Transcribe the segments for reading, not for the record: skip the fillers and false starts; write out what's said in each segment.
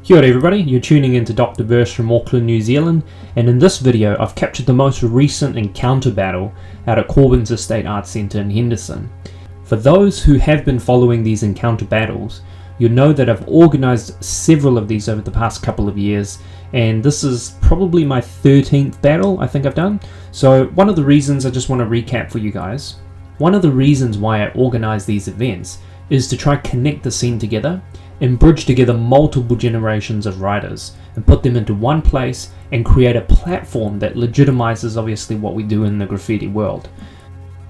Kia ora everybody, you're tuning into Dr. Berst from Auckland, New Zealand, and in this video I've captured the most recent encounter battle out at Corbans Estate Art Centre in Henderson. For those who have been following these encounter battles, you'll know that I've organised several of these over the past couple of years, and this is probably my 13th battle I think I've done. So one of the reasons I just want to recap for you guys. One of the reasons why I organise these events is to try and connect the scene together and bridge together multiple generations of writers and put them into one place and create a platform that legitimizes obviously what we do in the graffiti world.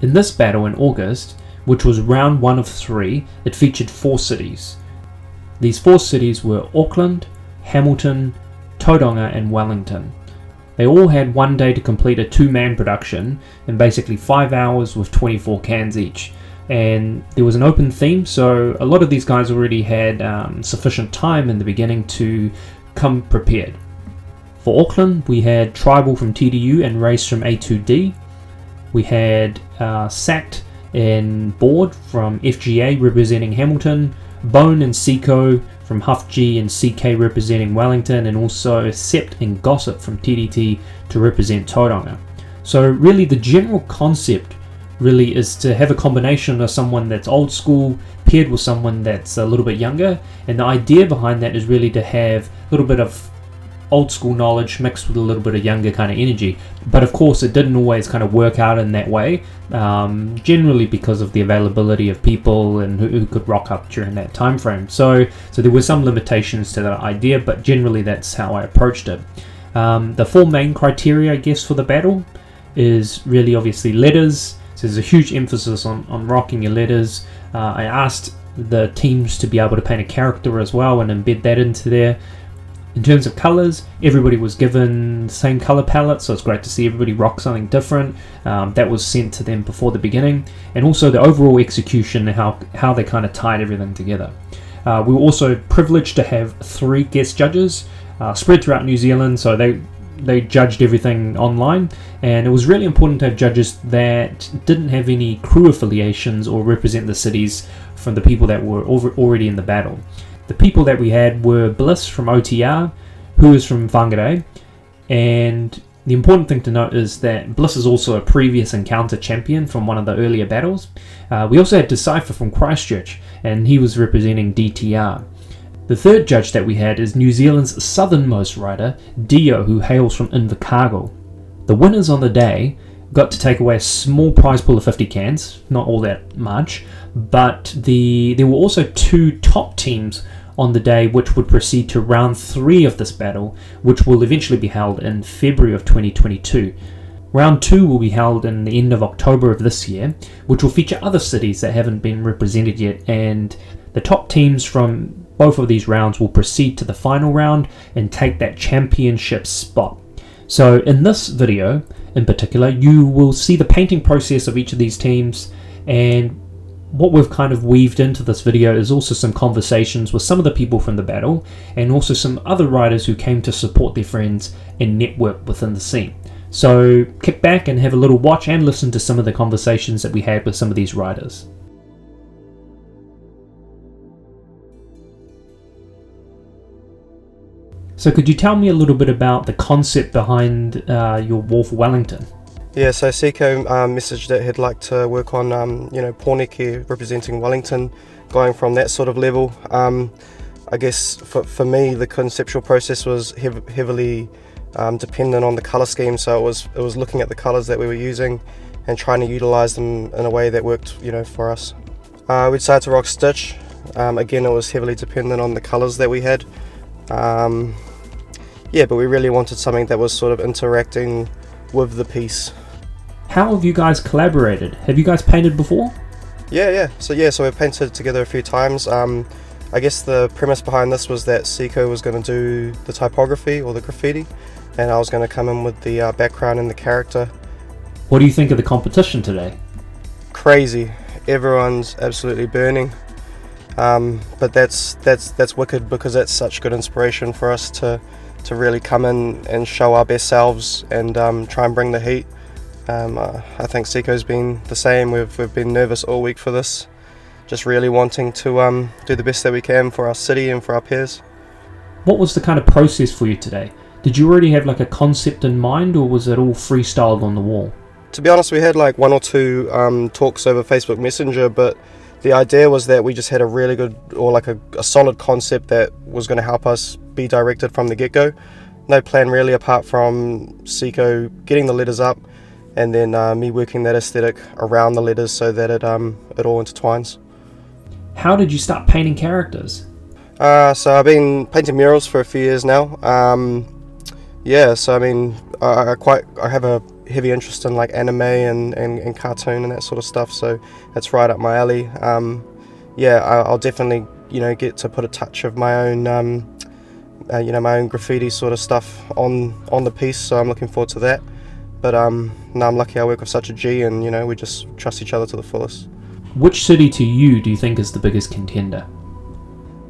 In this battle in August, which was round 1 of 3, it featured 4 cities. These 4 cities were Auckland, Hamilton, Tauranga and Wellington. They all had one day to complete a 2-man production in basically 5 hours with 24 cans each. And there was an open theme, so a lot of these guys already had sufficient time in the beginning to come prepared. For Auckland, we had Tribal from TDU and Race from A2D. We had Sakt and Bored from FGA representing Hamilton, Bone and Cekoe from Huff G and CK representing Wellington, and also Sept and Gosep from TDT to represent Tauranga. So really the general concept really is to have a combination of someone that's old school paired with someone that's a little bit younger, and the idea behind that is really to have a little bit of old school knowledge mixed with a little bit of younger kind of energy. But of course it didn't always kind of work out in that way, generally because of the availability of people and who could rock up during that time frame. So there were some limitations to that idea, but generally that's how I approached it. The 4 main criteria I guess for the battle is really obviously letters. So there's a huge emphasis on rocking your letters. I asked the teams to be able to paint a character as well and embed that into there. In terms of colours, everybody was given the same colour palette, so it's great to see everybody rock something different. That was sent to them before the beginning. And also the overall execution, how they kind of tied everything together. We were also privileged to have 3 guest judges spread throughout New Zealand, so they judged everything online, and it was really important to have judges that didn't have any crew affiliations or represent the cities from the people that were already in the battle. The people that we had were Bliss from OTR, who is from Whangarei, and the important thing to note is that Bliss is also a previous encounter champion from one of the earlier battles. We also had Decipher from Christchurch, and he was representing DTR. The third judge that we had is New Zealand's southernmost rider, Dio, who hails from Invercargill. The winners on the day got to take away a small prize pool of 50 cans, not all that much, but there were also 2 top teams on the day which would proceed to round 3 of this battle, which will eventually be held in February of 2022. Round 2 will be held in the end of October of this year, which will feature other cities that haven't been represented yet, and the top teams from both of these rounds will proceed to the final round and take that championship spot. So in this video in particular, you will see the painting process of each of these teams, and what we've kind of weaved into this video is also some conversations with some of the people from the battle and also some other writers who came to support their friends and network within the scene. So kick back and have a little watch and listen to some of the conversations that we had with some of these writers. So could you tell me a little bit about the concept behind your Wharf Wellington? Yeah, so Cekoe messaged that he'd like to work on, Porneke representing Wellington, going from that sort of level. I guess for me, the conceptual process was heavily dependent on the colour scheme. So it was looking at the colours that we were using and trying to utilise them in a way that worked, for us. We decided to rock Stitch. Again, it was heavily dependent on the colours that we had. But we really wanted something that was sort of interacting with the piece. How have you guys collaborated? Have you guys painted before? Yeah. So we've painted together a few times. I guess the premise behind this was that Cekoe was going to do the typography or the graffiti, and I was going to come in with the background and the character. What do you think of the competition today? Crazy. Everyone's absolutely burning. But that's wicked, because that's such good inspiration for us to really come in and show our best selves and try and bring the heat. I think Cekoe's been the same. We've been nervous all week for this, just really wanting to do the best that we can for our city and for our peers. What was the kind of process for you today? Did you already have like a concept in mind, or was it all freestyled on the wall? To be honest, we had like one or two talks over Facebook Messenger, but the idea was that we just had a really good, or like a solid concept that was going to help us be directed from the get-go. No plan really apart from Cekoe getting the letters up, and then me working that aesthetic around the letters so that it all intertwines. How did you start painting characters? So I've been painting murals for a few years now. So I mean, I have a heavy interest in like anime and cartoon and that sort of stuff. So that's right up my alley. I'll definitely get to put a touch of my own my own graffiti sort of stuff on the piece. So I'm looking forward to that. But I'm lucky I work with such a G, and we just trust each other to the fullest. Which city to you do you think is the biggest contender?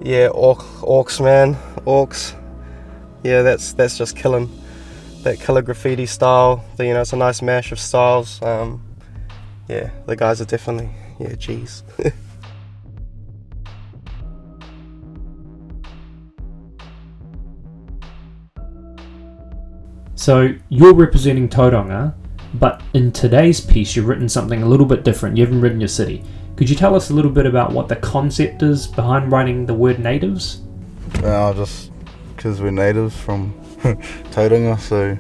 Yeah, Orcs, man. Orcs. Yeah, that's just killing. That killer graffiti style. It's a nice mash of styles. The guys are definitely, G's. So you're representing Tauranga, but in today's piece you've written something a little bit different. You haven't written your city. Could you tell us a little bit about what the concept is behind writing the word natives? Just because we're natives from Tauranga, so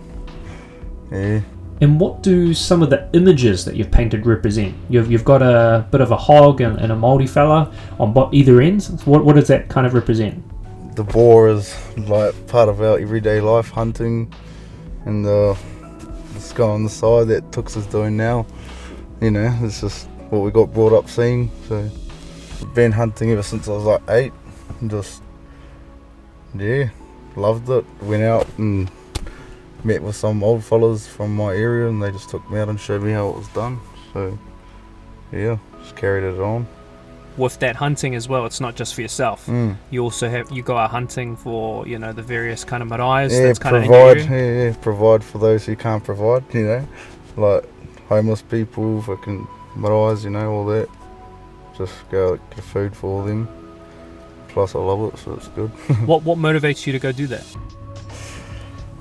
yeah. And what do some of the images that you've painted represent? You've got a bit of a hog and a Māori fella on either ends. What does that kind of represent? The boar is like part of our everyday life, hunting, and the skull on the side that Tux is doing now. It's just what we got brought up seeing. So I've been hunting ever since I was like 8, and just loved it. Went out and met with some old fellas from my area, and they just took me out and showed me how it was done. So just carried it on. With that hunting as well, it's not just for yourself. You also you go out hunting for the various kind of maraes. That's kind of provide for those who can't provide. Like homeless people, fucking maraes, all that. Just go get food for them. Plus I love it, so it's good. What motivates you to go do that?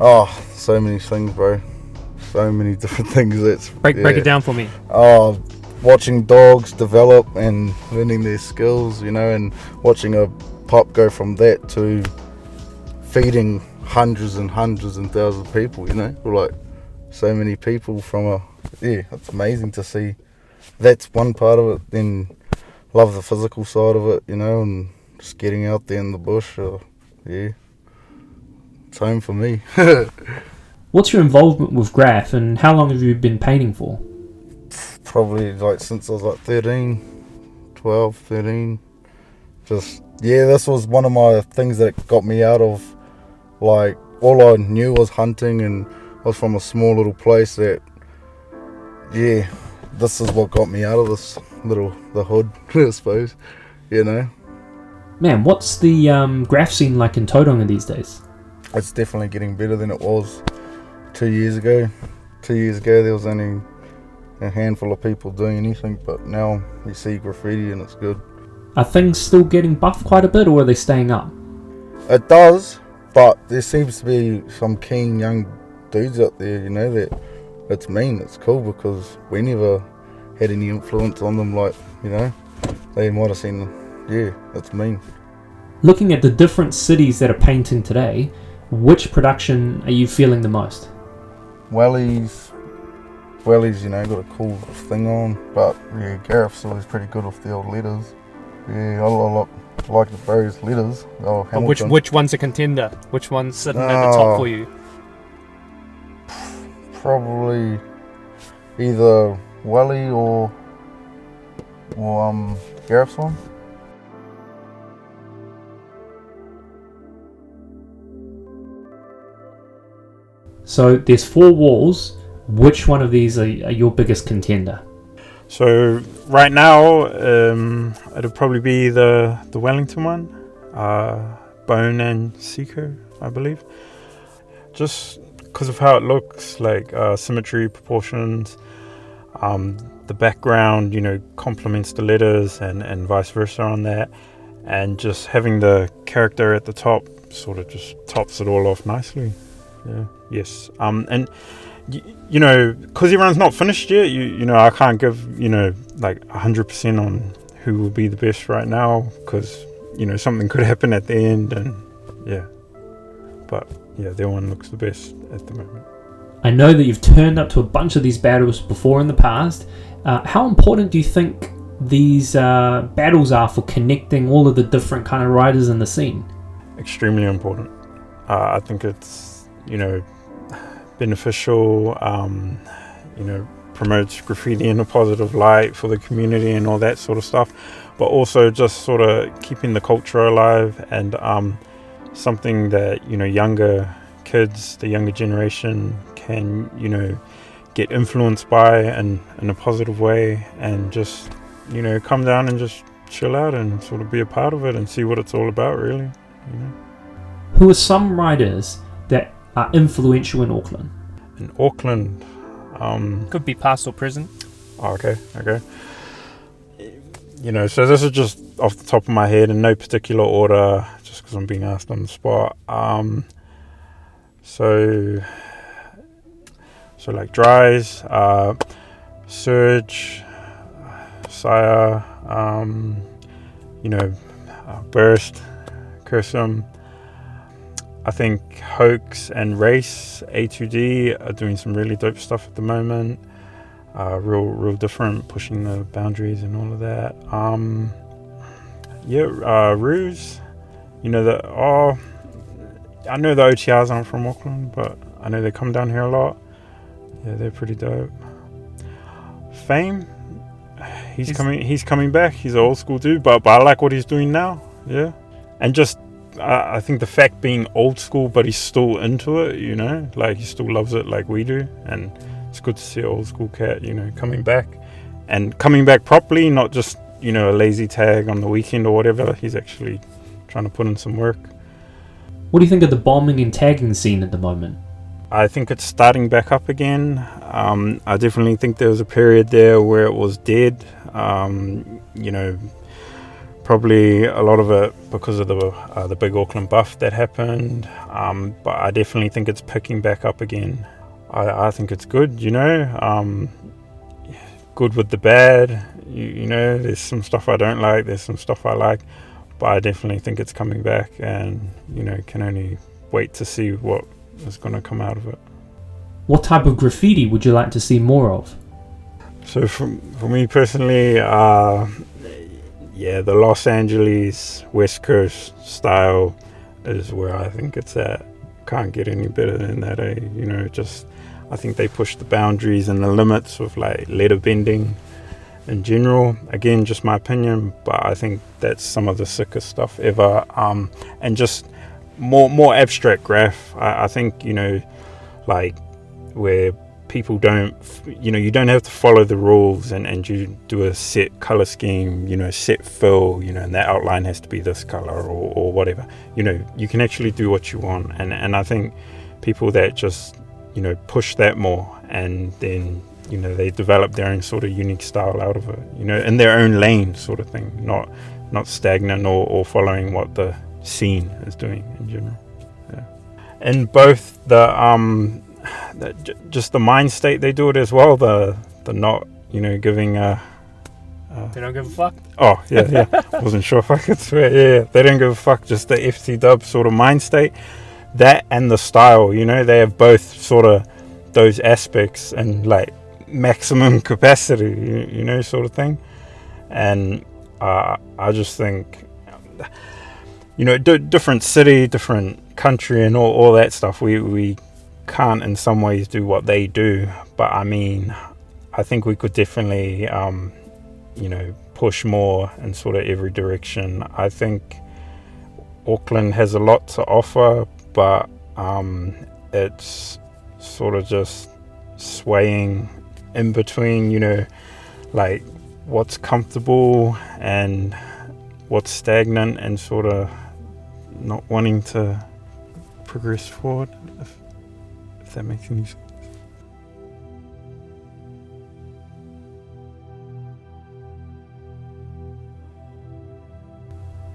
Oh, so many things, bro. So many different things. Break it down for me. Oh, watching dogs develop and learning their skills, and watching a pup go from that to feeding hundreds and hundreds and thousands of people, like so many people from it's amazing to see. That's one part of it. Then love the physical side of it, and just getting out there in the bush. It's home for me. What's your involvement with graph, and how long have you been painting for? Probably like since I was like 12, 13. This was one of my things that got me out of, like, all I knew was hunting, and I was from a small little place that, this is what got me out of this the hood, I suppose, Man, what's the graph scene like in Tauranga these days? It's definitely getting better than it was 2 years ago. 2 years ago there was only a handful of people doing anything, but now you see graffiti and it's good. Are things still getting buffed quite a bit, or are they staying up? It does, but there seems to be some keen young dudes out there, that it's mean, it's cool, because we never had any influence on them, like, they might have seen, it's mean. Looking at the different cities that are painting today, which production are you feeling the most? Wellies, got a cool thing on, but Gareth's always pretty good with the old letters. I like the various letters. But which one's a contender? Which one's sitting at the top for you? Probably either Welly or Gareth's one. So there's 4 walls. Which one of these are your biggest contender? So right now, it'll probably be the Wellington one, Bone and Cekoe, I believe. Just because of how it looks, like symmetry, proportions, the background, complements the letters and vice versa on that, and just having the character at the top sort of just tops it all off nicely. Yeah. Yes. And you know, because everyone's not finished yet, you know, I can't give, you know, like 100% on who will be the best right now, because, you know, something could happen at the end, and yeah. But yeah, their one looks the best at the moment. I know that you've turned up to a bunch of these battles before in the past. How important do you think these battles are for connecting all of the different kind of riders in the scene? Extremely important. I think it's, you know, beneficial, you know, promotes graffiti in a positive light for the community and all that sort of stuff, but also just sort of keeping the culture alive, and something that, you know, younger kids, the younger generation can, you know, get influenced by and in a positive way, and just, you know, come down and just chill out and sort of be a part of it and see what it's all about, really, you know. Who are some riders that are influential in Auckland? In Auckland, could be past or present. Oh, okay. You know, so this is just off the top of my head in no particular order, just because I'm being asked on the spot. So like Dries, Surge, Sire, you know, Berst, Kursum. I think Hoax and Race, A2D, are doing some really dope stuff at the moment. Real different, pushing the boundaries and all of that. Ruse, you know, I know the OTRs aren't from Auckland, but I know they come down here a lot. Yeah, they're pretty dope. Fame, he's coming back. He's an old school dude, but I like what he's doing now. Yeah, and just I think the fact being old school, but he's still into it. You know, like he still loves it like we do, and it's good to see an old school cat, you know, coming back properly, not just, you know, a lazy tag on the weekend or whatever. He's actually trying to put in some work. What do you think of the bombing and tagging scene at the moment? I think it's starting back up again. I definitely think there was a period there where it was dead. You know, probably a lot of it because of the big Auckland buff that happened. But I definitely think it's picking back up again. I think it's good, you know. Good with the bad. You know, there's some stuff I don't like, there's some stuff I like. But I definitely think it's coming back, and, you know, can only wait to see what is going to come out of it. What type of graffiti would you like to see more of? So for me personally, the Los Angeles West Coast style is where I think it's at. Can't get any better than that, eh? You know, just I think they push the boundaries and the limits of like letter bending in general. Again, just my opinion, but I think that's some of the sickest stuff ever. And just more abstract graph. I think, you know, like where people don't, you know, you don't have to follow the rules and you do a set color scheme, you know, set fill, you know, and that outline has to be this color or whatever. You know, you can actually do what you want. And I think people that just, you know, push that more, and then, you know, they develop their own sort of unique style out of it, you know, in their own lane sort of thing, not stagnant or following what the scene is doing in general. Yeah. And both just the mind state, they do it as well, the not, you know, giving they don't give a fuck. Oh yeah wasn't sure if I could swear. Yeah, they don't give a fuck, just the FT dub sort of mind state, that and the style, you know, they have both sort of those aspects and like maximum capacity, you know, sort of thing. And I just think, you know, different city, different country and all that stuff, we can't in some ways do what they do, but I mean, I think we could definitely you know, push more in sort of every direction. I think Auckland has a lot to offer, but it's sort of just swaying in between, you know, like what's comfortable and what's stagnant, and sort of not wanting to progress forward, if that makes any sense.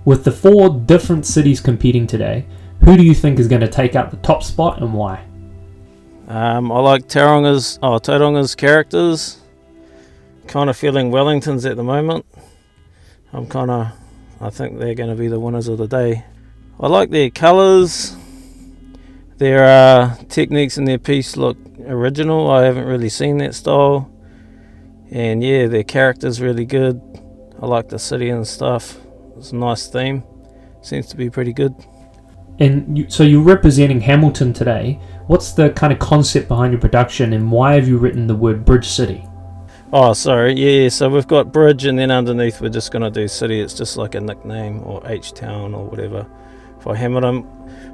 With the 4 different cities competing today, Who do you think is going to take out the top spot and why? I like Tauranga's characters. Kind of feeling Wellington's at the moment. I think they're going to be the winners of the day. I like their colours. Their techniques in their piece look original. I haven't really seen that style. And yeah, their character's really good. I like the city and stuff. It's a nice theme. Seems to be pretty good. And so you're representing Hamilton today. What's the kind of concept behind your production, and why have you written the word Bridge City? Oh, sorry. Yeah, so we've got Bridge, and then underneath we're just going to do City. It's just like a nickname, or H-Town or whatever for Hamilton.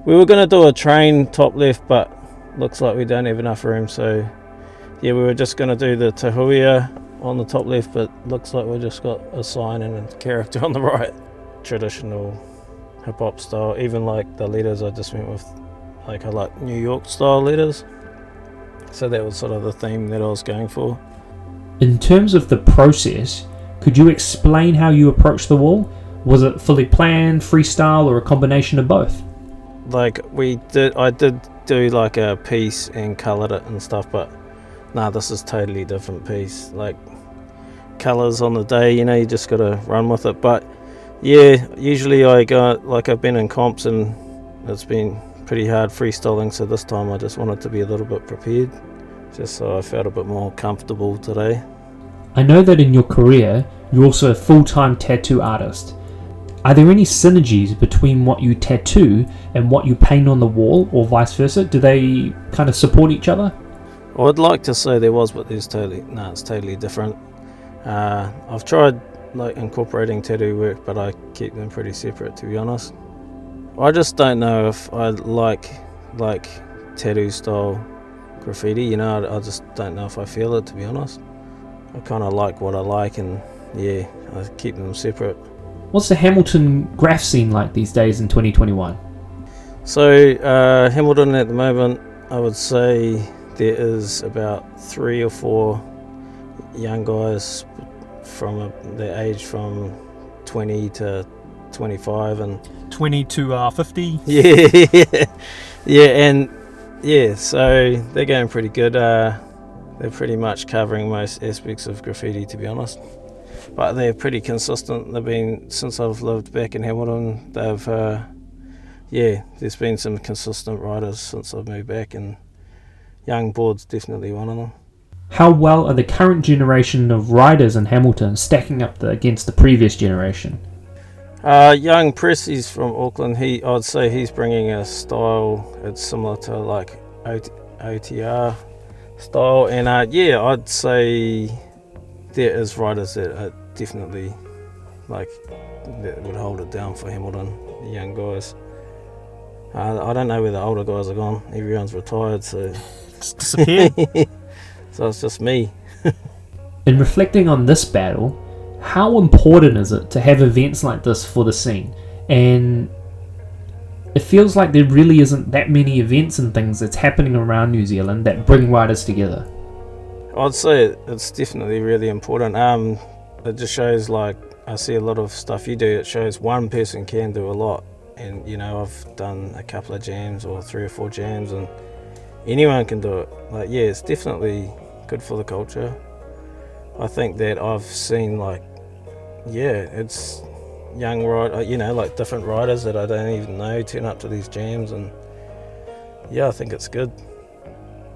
We were going to do a train top left, but looks like we don't have enough room. So yeah, we were just going to do the Tahuia on the top left, but looks like we just got a sign and a character on the right. Traditional hip-hop style. Even like the letters, I just went with I like New York style letters. So that was sort of the theme that I was going for. In terms of the process, could you explain how you approached the wall? Was it fully planned, freestyle, or a combination of both? I did do like a piece and coloured it and stuff, but this is totally different piece. Like colours on the day, you just got to run with it. But yeah, usually I've been in comps and it's been pretty hard freestyling, so this time I just wanted to be a little bit prepared, just so I felt a bit more comfortable today. I know that in your career, you're also a full-time tattoo artist. Are there any synergies between what you tattoo and what you paint on the wall, or vice versa? Do they kind of support each other? I'd like to say there was, but it's totally different. I've tried incorporating tattoo work, but I keep them pretty separate, to be honest. I just don't know if I like tattoo style graffiti, I just don't know if I feel it, to be honest. I kind of like what I like, and yeah, I keep them separate. What's the Hamilton graph scene like these days in 2021? So Hamilton at the moment, I would say there is about 3 or 4 young guys from their age from 20 to 25 and 20 to 50. So they're going pretty good. They're pretty much covering most aspects of graffiti, to be honest, but they're pretty consistent. They've been, since I've lived back in Hamilton, there's been some consistent writers since I've moved back, and Young Bored's definitely one of them. How well are the current generation of riders in Hamilton stacking up against the previous generation? Young Pressy's from Auckland. I'd say he's bringing a style. It's similar to like OTR style, and I'd say there is riders that are definitely that would hold it down for Hamilton. The young guys. I don't know where the older guys are gone. Everyone's retired, so Just disappeared. So it's just me. In reflecting on this battle, how important is it to have events like this for the scene? And it feels like there really isn't that many events and things that's happening around New Zealand that bring riders together. I'd say it's definitely really important. It just shows, I see a lot of stuff you do, it shows one person can do a lot. And I've done a couple of jams or 3 or 4 jams, and anyone can do it. It's definitely good for the culture. I think that I've seen it's young riders, different riders that I don't even know turn up to these jams, and I think it's good.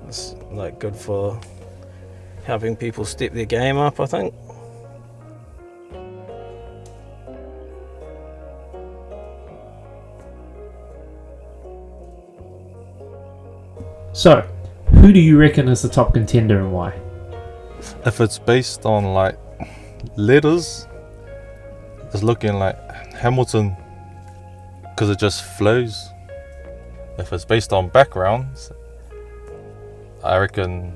It's good for helping people step their game up, I think. So, who do you reckon is the top contender and why? If it's based on letters, it's looking like Hamilton, because it just flows. If it's based on backgrounds, I reckon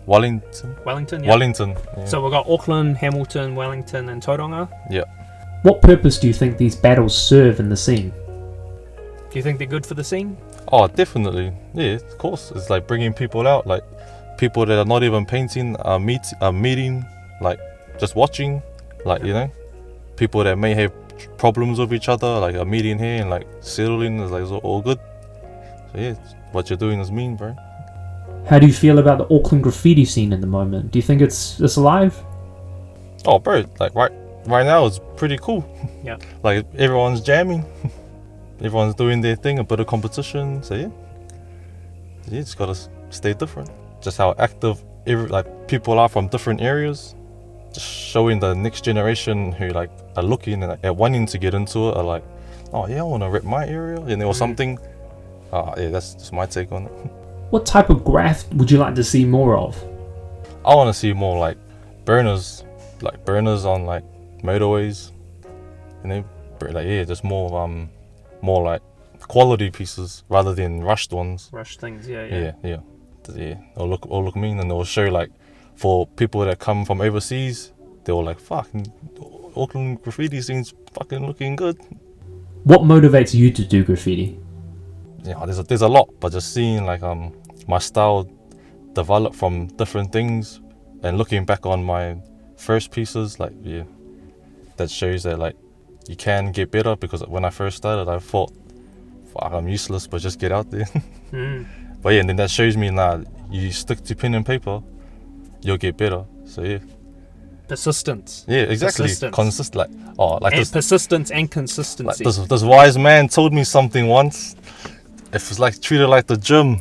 Wellington. Wellington, yeah. Wellington. Yeah. So we've got Auckland, Hamilton, Wellington and Tauranga. Yeah. What purpose do you think these battles serve in the scene? Do you think they're good for the scene? Oh, definitely. Yeah, of course. It's bringing people out, people that are not even painting are meeting, just watching, people that may have problems with each other, are meeting here and settling. It's all good. So yeah, what you're doing is mean, bro. How do you feel about the Auckland graffiti scene at the moment? Do you think it's alive? Oh, bro, like right now it's pretty cool. Yeah. Like everyone's jamming, everyone's doing their thing, a bit of competition. So yeah, you just gotta stay different. Just how active people are from different areas. Just showing the next generation who like are looking and are wanting to get into it are like, oh yeah, I want to rep my area, or something. Yeah, that's just my take on it. What type of graph would you like to see more of? I want to see more like burners on like motorways, just more like quality pieces rather than rushed ones. Rush things, yeah. It'll look mean, and it'll show like for people that come from overseas, they were like, fuck, Auckland graffiti scene's fucking looking good. What motivates you to do graffiti? Yeah, there's a lot, but just seeing like my style develop from different things, and looking back on my first pieces, like that shows that like you can get better. Because when I first started, I thought, fuck, I'm useless, but just get out there. But yeah, and then that shows me you stick to pen and paper, you'll get better. So yeah. Persistence. Yeah, exactly. Persistence And consistency. Like this wise man told me something once. If it's like treat it like the gym.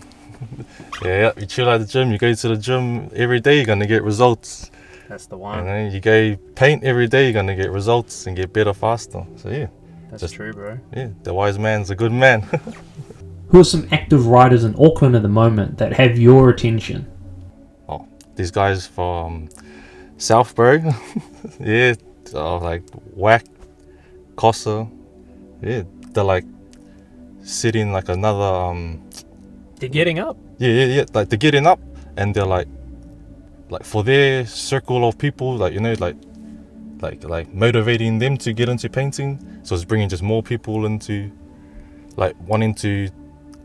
You treat it like the gym. You go to the gym every day, you're gonna get results. That's the one. And then you go paint every day, you're gonna get results and get better faster. So yeah. That's true, bro. Yeah, the wise man's a good man. Who are some active writers in Auckland at the moment that have your attention? Oh, these guys from South, bro. Yeah, like Whack, Kosa. Yeah, they're like setting like another. They're getting up. Yeah. Like they're getting up, and they're like for their circle of people, like like motivating them to get into painting. So it's bringing just more people into like wanting to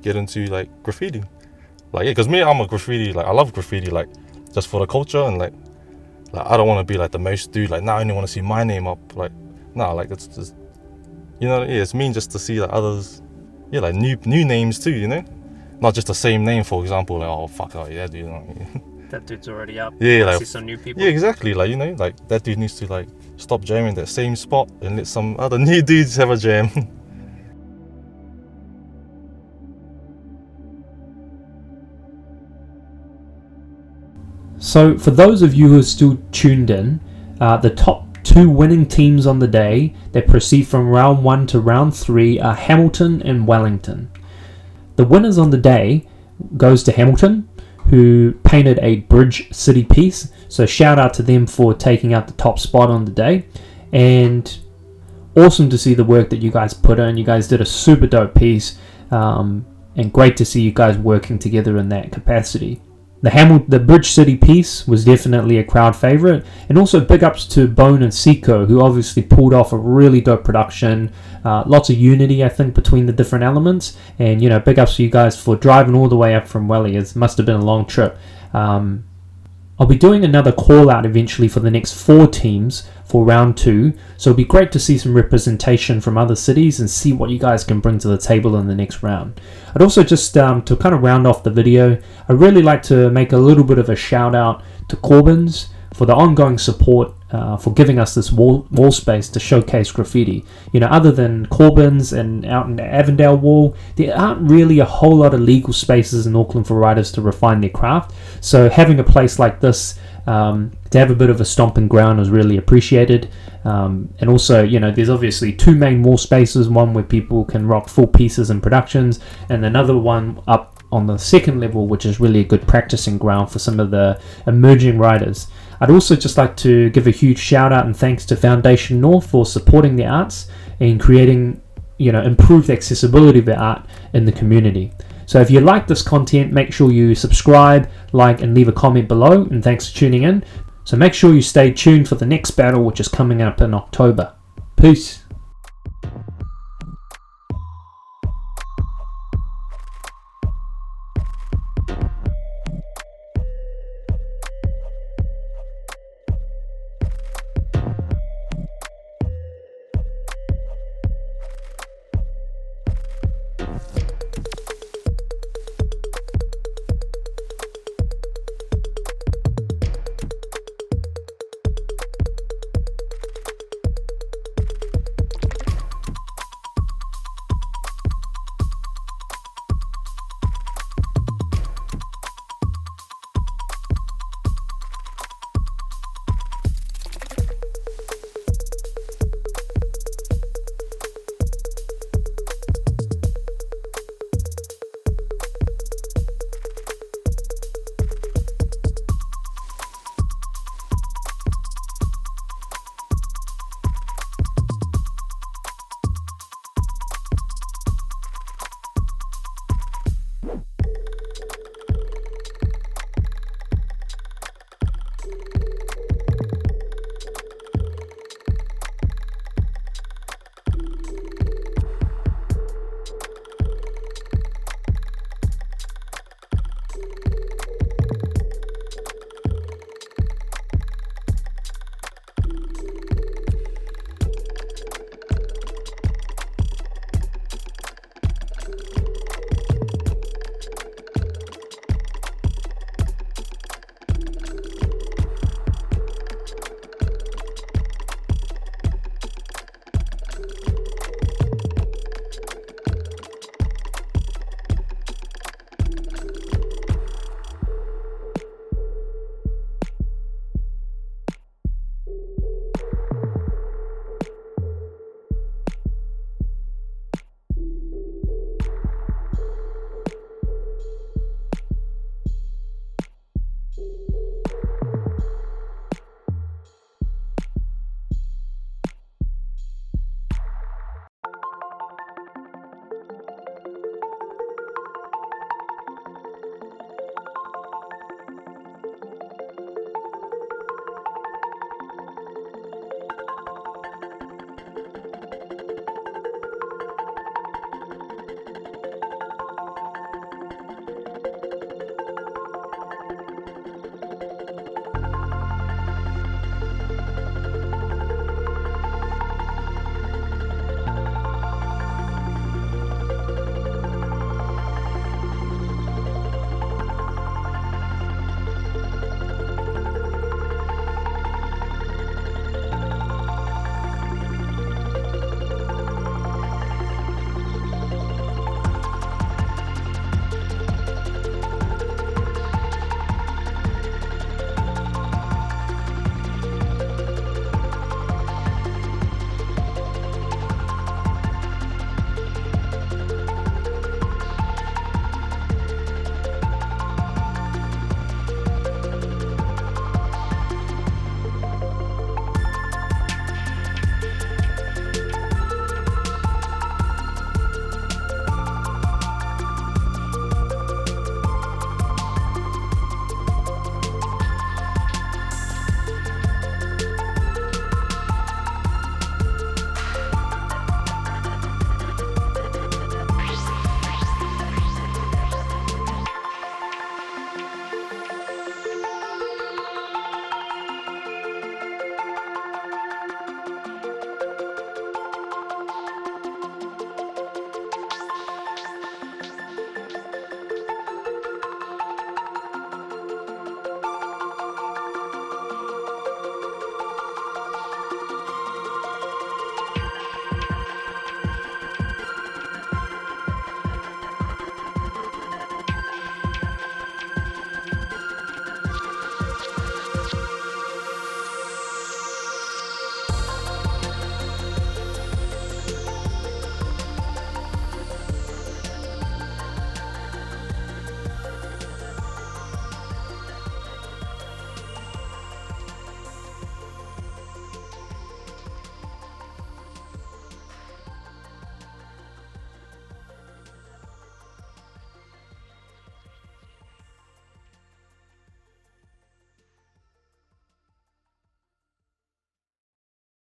get into like graffiti. Like yeah, because me, I'm a graffiti. Like I love graffiti. Like just for the culture, and like I don't want to be like the most dude. Like I only want to see my name up. Like like it's just it's mean just to see like others. Yeah, like new names too. Not just the same name. For example, like dude. You know what I mean? That dude's already up. Yeah, I like see some new people. Yeah, exactly. Like like that dude needs to like stop jamming that same spot and let some other new dudes have a jam. So for those of you who are still tuned in, the top 2 winning teams on the day that proceed from round 1 to round 3 are Hamilton and Wellington. The winners on the day goes to Hamilton, who painted a bridge city piece. So shout out to them for taking out the top spot on the day. And awesome to see the work that you guys put in. You guys did a super dope piece, and great to see you guys working together in that capacity. The Bridge City piece was definitely a crowd favourite, and also big ups to Bone and Cekoe, who obviously pulled off a really dope production. Lots of unity, I think, between the different elements, and big ups to you guys for driving all the way up from Welly. It must have been a long trip. I'll be doing another call out eventually for the next 4 teams for round 2, so it'll be great to see some representation from other cities and see what you guys can bring to the table in the next round. I'd also just to kind of round off the video, I'd really like to make a little bit of a shout out to Corbans for the ongoing support, for giving us this wall space to showcase graffiti. Other than Corbans and out in the Avondale wall, there aren't really a whole lot of legal spaces in Auckland for writers to refine their craft. So having a place like this to have a bit of a stomping ground was really appreciated. And also, there's obviously 2 main wall spaces, one where people can rock full pieces and productions, and another one up on the second level, which is really a good practicing ground for some of the emerging writers. I'd also just like to give a huge shout out and thanks to Foundation North for supporting the arts and creating, improved accessibility of the art in the community. So if you like this content, make sure you subscribe, like, and leave a comment below, and thanks for tuning in. So make sure you stay tuned for the next battle, which is coming up in October. Peace.